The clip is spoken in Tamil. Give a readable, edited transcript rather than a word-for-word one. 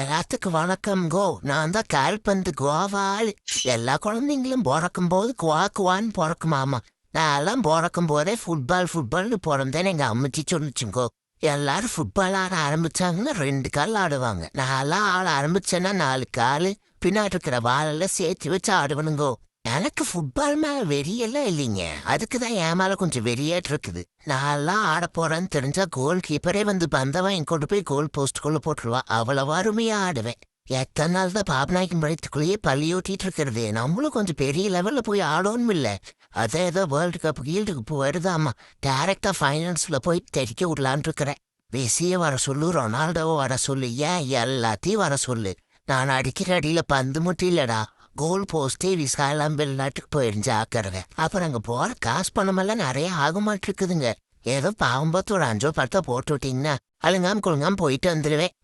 எல்லாத்துக்கும் வணக்கம்கோ. நான் தான் கால்பந்து கோவால். எல்லா குழந்தைங்களும் பிறக்கும் போது குவான்னு பிறக்குமாமா. நான் எல்லாம் பிறக்கும் போதே ஃபுட்பால்னு பிறந்தேன்னு எங்க அம்மச்சி சொன்னிச்சுங்கோ. எல்லாரும் ஃபுட்பால் ஆட ஆரம்பிச்சாங்கன்னா 2 கால் ஆடுவாங்க. நான் எல்லாம் ஆட ஆரம்பிச்சேன்னா 4 கால் பின்னாடி இருக்கிற வாழெல்லாம் சேர்த்து வச்சு ஆடுவனுங்கோ. எனக்கு ஃபுட்பால் மேல வெறியெல்லாம் இல்லைங்க. அதுக்குதான் என் மேல கொஞ்சம் வெறியாட்டு இருக்குது. நான் எல்லாம் ஆட போறேன்னு தெரிஞ்சா கோல் கீப்பரே வந்து பந்தவன் என் கொண்டு போய் கோல் போஸ்ட்குள்ள போட்டுருவா. அவ்வளவு அருமையா ஆடுவேன். எத்தனை நாள் தான் பாபநாயக்கம் பழத்துக்குள்ளேயே பள்ளியோட்டிட்டு இருக்கிறது. நம்மளும் கொஞ்சம் பெரிய லெவல்ல போய் ஆடணும் இல்ல. அதே ஏதோ வேர்ல்டு கப் கீல்டுக்கு வருதாமா. டைரக்டா ஃபைனல்ஸ்ல போய் தெரிக்க விடலான் இருக்கிறேன். மெஸ்ஸியை வர சொல்லு, ரொனால்டோவை வர சொல்லு, ஏன் எல்லாத்தையும் வர சொல்லு. நான் அடிக்கிற அடியில பந்து மட்டும் இல்லடா, கோல் போஸ்டே விசாலம் வெளிநாட்டுக்கு போயிருந்துச்சு ஆக்கிறேன். அப்புறம் அங்கே போகிற காசு பணமெல்லாம் நிறைய ஆக மாட்டிருக்குதுங்க. ஏதோ பாவம் பார்த்து ஒரு 5 10 போட்டு விட்டீங்கன்னா அழுங்காம குழுங்காம போயிட்டு வந்துடுவேன்.